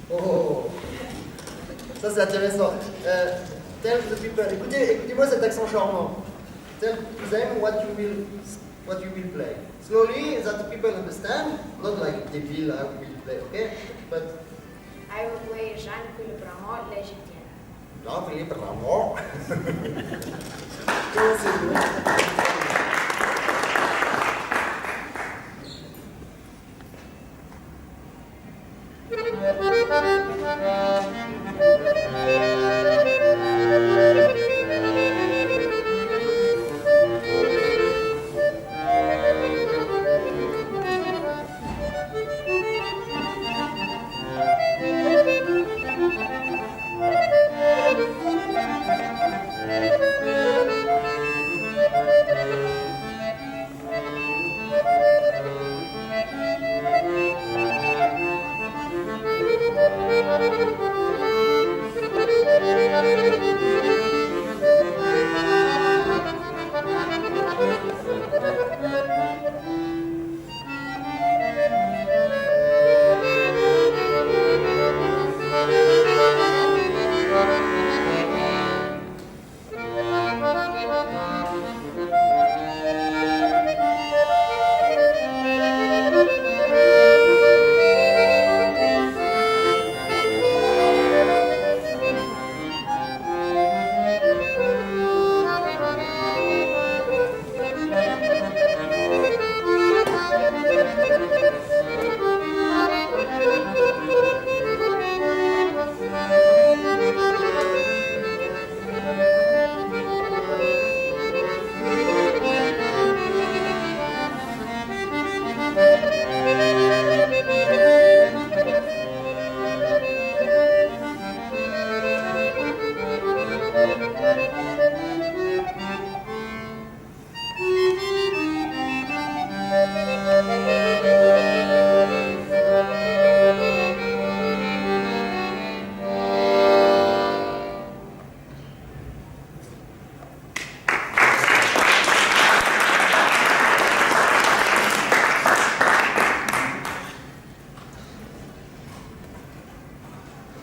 Oh, ça c'est intéressant. Tell the people, écoutez-moi cet accent charmant. Tell them what you will play. Slowly, that the people understand, not like débile, I will play, okay? But I will play Jeanne Culebramo, l'Égyptienne. Jeanne Culebramo. Comment c'est beau.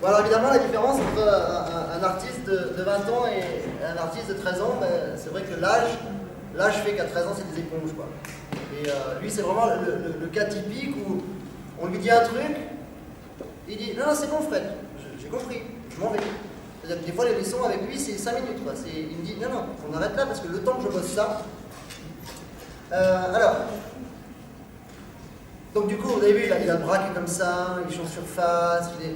Alors évidemment, la différence entre un artiste de 20 ans et un artiste de 13 ans, ben, c'est vrai que l'âge fait qu'à 13 ans, c'est des éponges, quoi. Et lui, c'est vraiment le cas typique où on lui dit un truc, il dit « Non, non, c'est bon, Fred, j'ai compris, je m'en vais ». C'est-à-dire que des fois, les leçons avec lui, c'est 5 minutes, quoi. Il me dit « Non, non, on arrête là, parce que le temps que je bosse ça… » Alors… Donc du coup, vous avez vu, il a le bras qui est comme ça, il change surface, il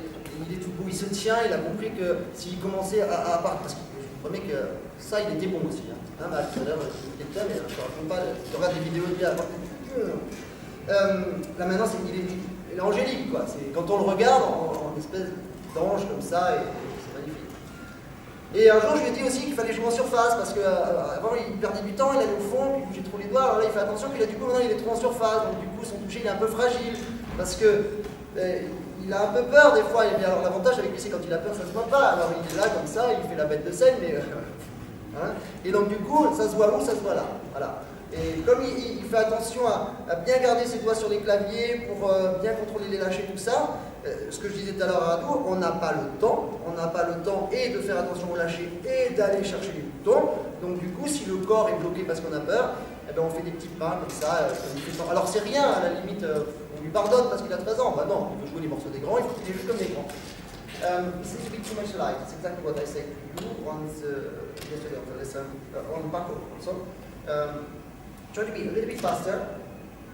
est tout beau, il se tient, il a compris que s'il commençait à partir, parce que je vous promets que ça, il était bon aussi. Hein, bah, tout à l'heure, il était mais je ne te raconte pas, tu regardes des vidéos de lui à là maintenant, il est angélique, quoi. Quand on le regarde en espèce d'ange comme ça, et c'est magnifique. Et un jour, je lui ai dit aussi qu'il fallait jouer en surface, parce qu'avant, il perdait du temps, il allait au fond, puis il bougeait trop les doigts, alors là, il fait attention, puis là, du coup, maintenant, il est trop en surface, donc du coup, son toucher, il est un peu fragile, parce que il a un peu peur des fois, et bien, alors l'avantage avec lui, c'est quand il a peur, ça se voit pas, alors il est là, comme ça, il fait la bête de scène, mais… hein, et donc, du coup, ça se voit où? Ça se voit là, voilà. Et comme il fait attention à bien garder ses doigts sur les claviers, pour bien contrôler les lâchers, tout ça, ce que je disais tout à l'heure à Rado, on n'a pas le temps et de faire attention au lâcher et d'aller chercher les boutons. Donc du coup, si le corps est bloqué parce qu'on a peur, eh ben, on fait des petits pas comme ça. Alors c'est rien, à la limite, on lui pardonne parce qu'il a 13 ans. Bah non, il veut jouer les morceaux des grands, il faut qu'il les joue comme des grands. It seems to be too much light. It's exactly what I said to you once yesterday on the lesson on Paco. So try to be a little bit faster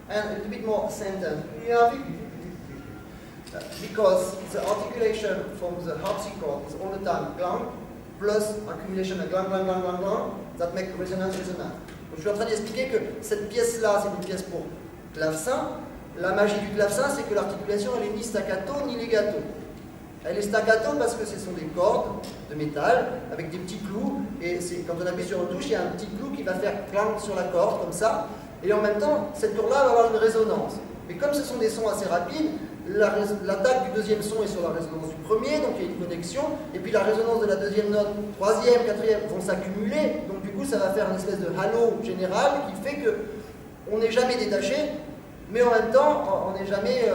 and a little bit more sentence. Because the articulation from the harpsichord is all the time glang plus accumulation of glang, glang, glang, glang, glang, that make resonance, resonance. Donc, je suis en train d'expliquer que cette pièce-là, c'est une pièce pour clavecin. La magie du clavecin, c'est que l'articulation, elle est ni staccato ni legato. Elle est staccato parce que ce sont des cordes de métal avec des petits clous. Et quand on appuie sur une touche, il y a un petit clou qui va faire clang sur la corde, comme ça. Et en même temps, cette corde-là va avoir une résonance. Mais comme ce sont des sons assez rapides, l'attaque du deuxième son est sur la résonance du premier, donc il y a une connexion, et puis la résonance de la deuxième note, troisième, quatrième, vont s'accumuler, donc du coup ça va faire une espèce de halo général qui fait qu'on n'est jamais détaché, mais en même temps on n'est jamais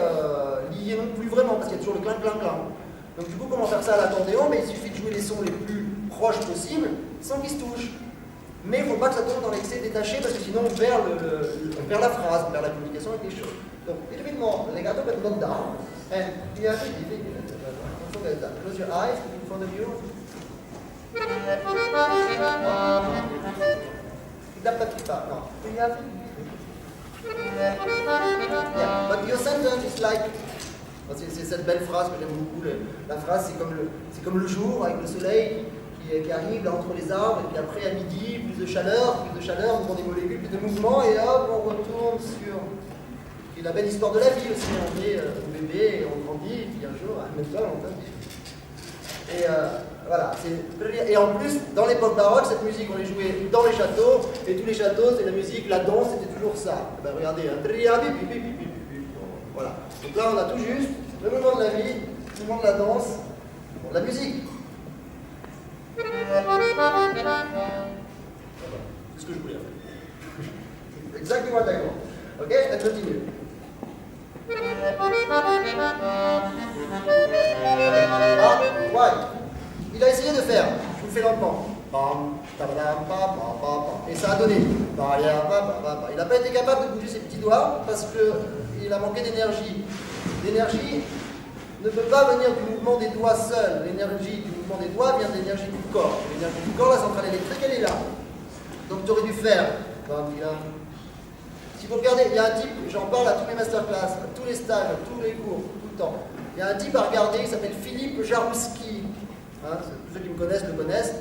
lié non plus vraiment, parce qu'il y a toujours le clang, clang, clang. Donc du coup, comment faire ça à l'accordéon? Mais il suffit de jouer les sons les plus proches possibles sans qu'ils se touchent. Mais il ne faut pas que ça tombe dans l'excès détaché parce que sinon on perd la phrase, on perd la communication avec les choses. Donc, évidemment, legato but not down. And you have to don't forget that. Close your eyes in front of you. No. You have yeah. But your sentence is like. C'est cette belle phrase que j'aime beaucoup. La phrase, c'est comme le jour avec le soleil qui arrive là, entre les arbres, et puis après à midi, plus de chaleur, mouvement des molécules, plus de mouvement, et hop, on retourne sur. Et la belle histoire de la vie aussi. On est bébé, et on grandit, et puis un jour, même pas longtemps. Et voilà. Et en plus, dans l'époque baroque, cette musique, on les jouait dans les châteaux, et tous les châteaux, c'est la musique, la danse, c'était toujours ça. Et ben, regardez, voilà. Donc là, on a tout juste le mouvement de la vie, le mouvement de la danse, bon, la musique. C'est ce que je voulais faire. Exactly what I want. Ok, let's continue. Ah, ouais. Il a essayé de faire. Je vous fais lentement. Et ça a donné. Il n'a pas été capable de bouger ses petits doigts parce qu'il a manqué d'énergie. L'énergie ne peut pas venir du mouvement des doigts seul. L'énergie du mouvement des doigts vient de l'énergie du corps. L'énergie du corps, la centrale électrique, elle est là. Donc tu aurais dû faire. Si vous regardez, il y a un type, j'en parle à tous les masterclass, à tous les stages, à tous les cours, tout le temps. Il y a un type à regarder, il s'appelle Philippe Jarouski. Hein, tous ceux qui me connaissent le connaissent.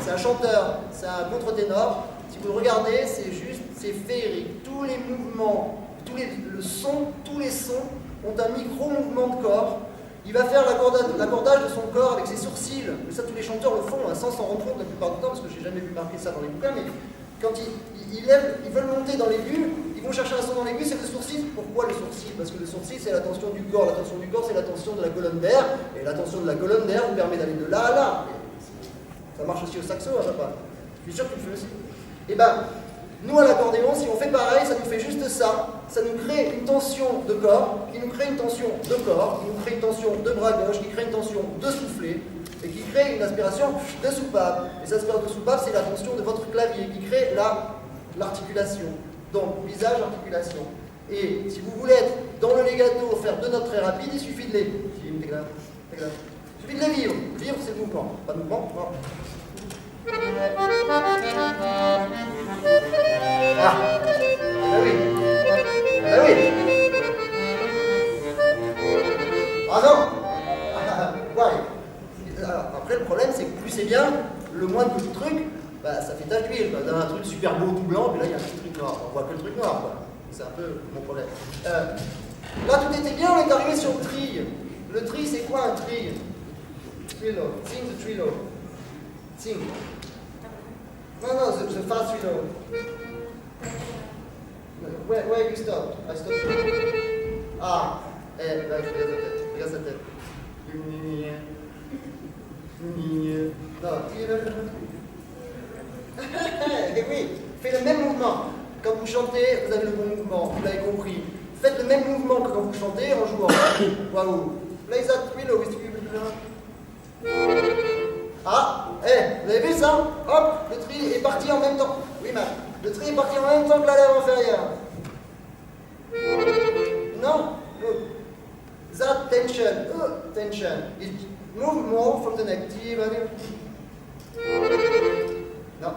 C'est un chanteur, c'est un contre-ténor. Si vous le regardez, c'est féerique. Tous les mouvements, tous les sons ont un micro-mouvement de corps. Il va faire l'accordage de son corps avec ses sourcils. Ça, tous les chanteurs le font, hein, sans s'en rendre compte la plupart du temps, parce que j'ai jamais vu marquer ça dans les bouquins, mais quand ils veulent monter dans l'aigu, ils vont chercher un son dans l'aigu, c'est le sourcil. Pourquoi le sourcil? Parce que le sourcil, c'est la tension du corps. La tension du corps, c'est la tension de la colonne d'air. Et la tension de la colonne d'air vous permet d'aller de là à là. Ça marche aussi au saxo, hein, papa. Je suis sûr que tu le fais aussi. Et ben, nous à l'accordéon, si on fait pareil, ça nous fait juste ça. Ça nous crée une tension de corps, qui nous crée une tension de corps, qui nous crée une tension de bras gauche, qui crée une tension de soufflet, et qui crée une aspiration de soupape. Et cette aspiration de soupape, c'est la tension de votre clavier, qui crée l'articulation. Donc, visage, articulation. Et si vous voulez être dans le legato, faire deux notes très rapides, il suffit de les... Il suffit de les vivre. Vivre, c'est le mouvement. Pas de mouvement, non. Ah, ben oui. Ben oui. Ah non. Ouais. Alors, après, le problème, c'est que plus c'est bien, le moins de petits trucs, bah, ça fait tache d'huile. T'as un truc super beau tout blanc, puis là, il y a un petit truc noir. On voit que le truc noir, quoi. C'est un peu mon problème. Là, tout était bien, on est arrivé sur le trill. Le trill, c'est quoi un trill? Trillo. Sing the trillo. Sing. No, the fast trillo. Where you stop? I stop. Ah, regarde sa tête. Non, et oui, faites le même mouvement. Quand vous chantez, vous avez le bon mouvement, vous l'avez compris. Faites le même mouvement que quand vous chantez en jouant. Waouh. Play that trillo with you. Ah, vous avez vu ça? Hop, le tri est parti en même temps. Oui, Mac. Le tri est parti en même temps que la lèvre inférieure. Non, look. That tension, tension. It move more from the neck. No,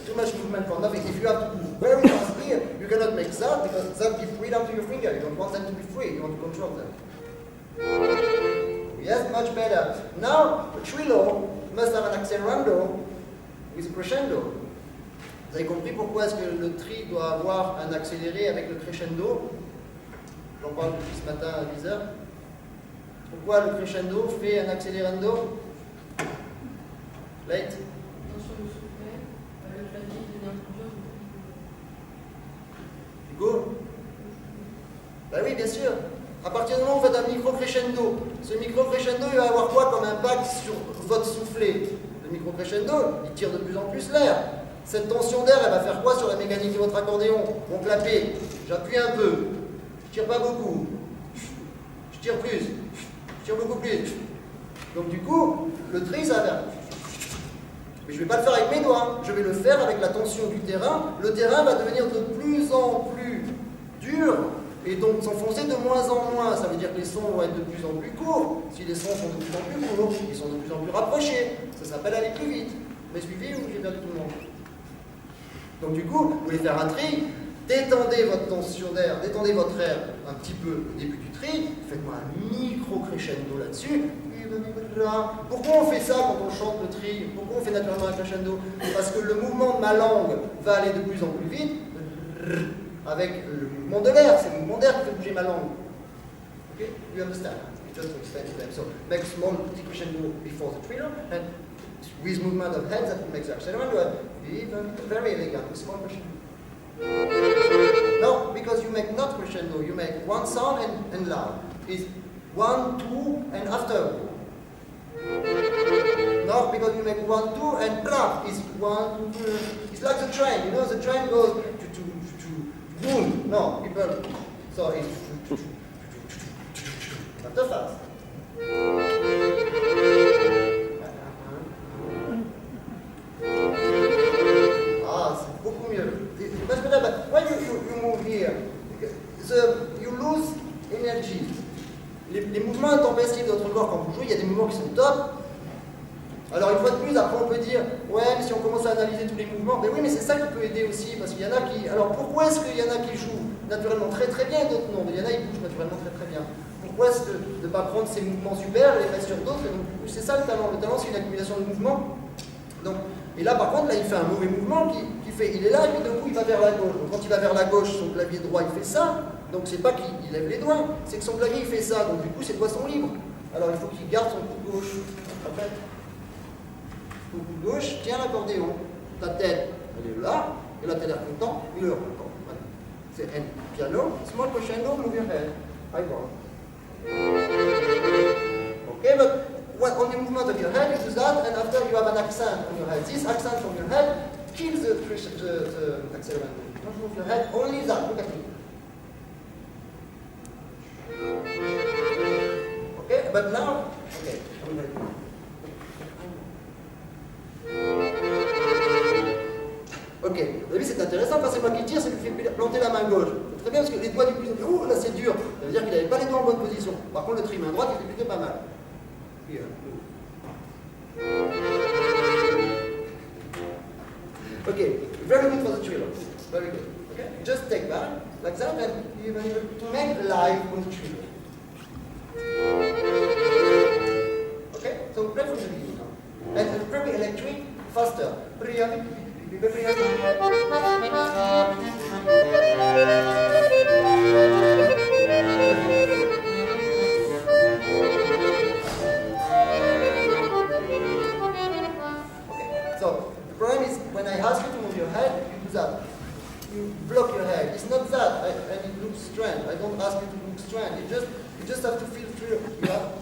too much movement for nothing. If you have to move very fast here, you cannot make that because that gives freedom to your finger. You don't want them to be free. You want to control them. Yes, much better. Now, the trillo must have an accelerando with crescendo. Vous avez compris pourquoi est-ce que le tri doit avoir un accéléré avec le crescendo? J'en parle depuis ce matin à 10h. Pourquoi le crescendo fait un accélérando? Late? Go? Ben oui, bien sûr. À partir du moment où vous faites un micro-crescendo, ce micro-crescendo, il va avoir quoi comme impact sur votre soufflet? Le micro-crescendo, il tire de plus en plus l'air. Cette tension d'air, elle va faire quoi sur la mécanique de votre accordéon? Mon clapet, j'appuie un peu, je tire pas beaucoup, je tire plus, je tire beaucoup plus. Donc du coup, le tri, ça va faire. Mais je ne vais pas le faire avec mes doigts, je vais le faire avec la tension du terrain. Le terrain va devenir de plus en plus dur et donc s'enfoncer de moins en moins. Ça veut dire que les sons vont être de plus en plus courts. Si les sons sont de plus en plus courts, ils sont de plus en plus rapprochés. Ça s'appelle aller plus vite. Vous m'avez suivi ou j'ai perdu tout le monde? Donc du coup, vous voulez faire un tri, détendez votre tension d'air, détendez votre air un petit peu au début du tri, faites-moi un micro crescendo là-dessus. Pourquoi on fait ça quand on chante le tri? Pourquoi on fait naturellement un crescendo? Parce que le mouvement de ma langue va aller de plus en plus vite avec le mouvement de l'air. C'est le mouvement d'air qui fait bouger ma langue. Okay? You understand? Just to explain to them. So make small decrescendo before the trigger, and with movement of hands that makes the accelerant very elegant, small crescendo. No, because you make not crescendo, you make one sound and loud. It's 1, 2, and after. No, because you make 1, 2, and blah. It's 1, 2. It's like the train, you know, the train goes to boom. No, people. So it's after fast. C'est beaucoup mieux. Parce que là, when you move here, you lose energy. Les mouvements intempestifs de votre corps quand vous jouez, il y a des mouvements qui sont top. Alors une fois de plus, après on peut dire, ouais, mais si on commence à analyser tous les mouvements, mais oui, mais c'est ça qui peut aider aussi, parce qu'il y en a qui... Alors pourquoi est-ce qu'il y en a qui jouent naturellement très très bien et d'autres non? Mais il y en a qui bougent naturellement très très bien. Pourquoi est-ce de ne pas prendre ces mouvements super et les mettre sur d'autres? C'est ça le talent. Le talent, c'est une accumulation de mouvements. Donc, et là par contre, là il fait un mauvais mouvement qui fait, il est là et puis d'un coup il va vers la gauche. Donc quand il va vers la gauche, son clavier droit il fait ça. Donc c'est pas qu'il lève les doigts, c'est que son clavier il fait ça. Donc du coup ses doigts sont libres. Alors il faut qu'il garde son coup gauche. Après, le coup gauche tient l'accordéon. Ta tête elle est là et là t'as l'air content, il est content. Voilà. C'est un piano, small crescendo, move your head. I go. Okay, but on the movement of your head, you do that, and after you have an accent on your head. This accent from your head kills the accelerant. Don't move your head, only that. Look at me. Okay, but now, okay, I'm ready. Ok, vous avez vu, c'est intéressant, quand c'est moi qui tire, ça lui fait planter la main gauche. C'est très bien parce que les doigts du plus en plus. Oh, là c'est dur. Ça veut dire qu'il n'avait pas les doigts en bonne position. Par contre, le tri main droite, il était plutôt pas mal. Here. Okay, very good for the trigger. Very good. Okay, just take that, like that, and you to make live with the trigger. Okay, so play from the beginning now. And very electric, faster. So, the problem is when I ask you to move your head, you do that. You block your head. It's not that, and it looks strange. I don't ask you to look strange. You just have to feel through. You have,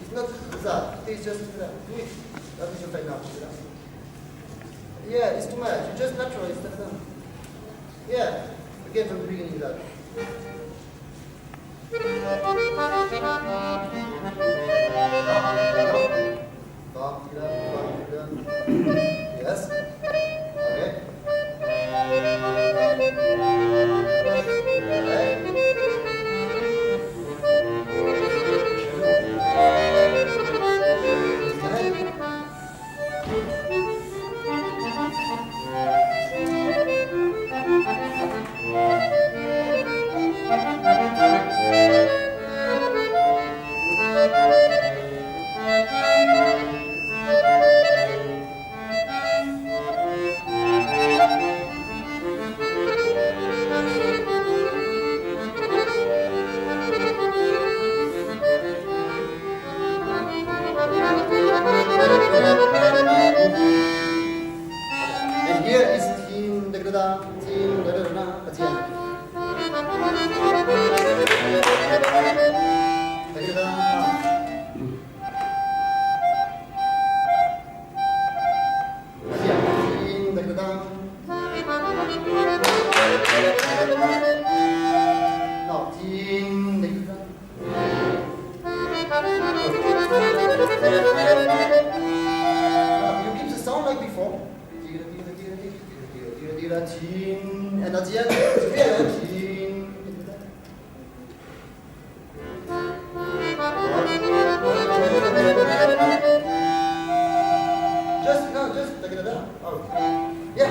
it's not that. It's just do it. That is your face now. Yeah, it's too much. You just naturally step down. Yeah, again from the beginning that. Yes. Okay. And at the end, it's real. Just take it down. Oh, yeah.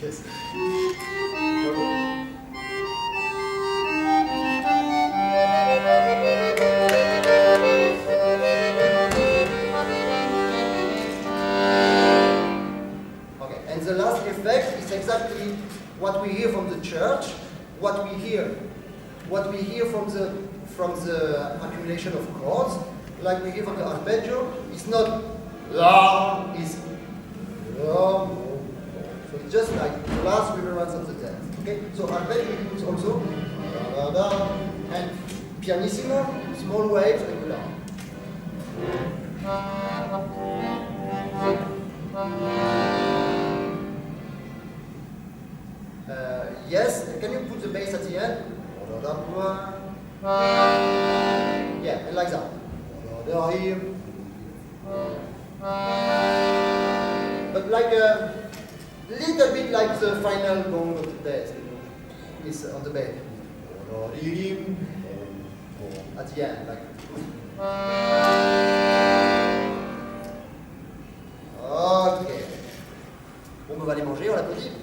Yes. Okay, and the last effect is exactly what we hear from the church, what we hear from the accumulation of chords, like we hear from the arpeggio. It's not la, it's la. So it's just like the last reverence of the text. Okay, so arpeggio includes also da, da, da, and pianissimo, small waves, and la. Yes, can you put the bass at the end? Yeah, and like that. But like a little bit like the final gong of the bass is on the bass. At the end, like. Ok. Bon, on va aller manger, on l'applaudit.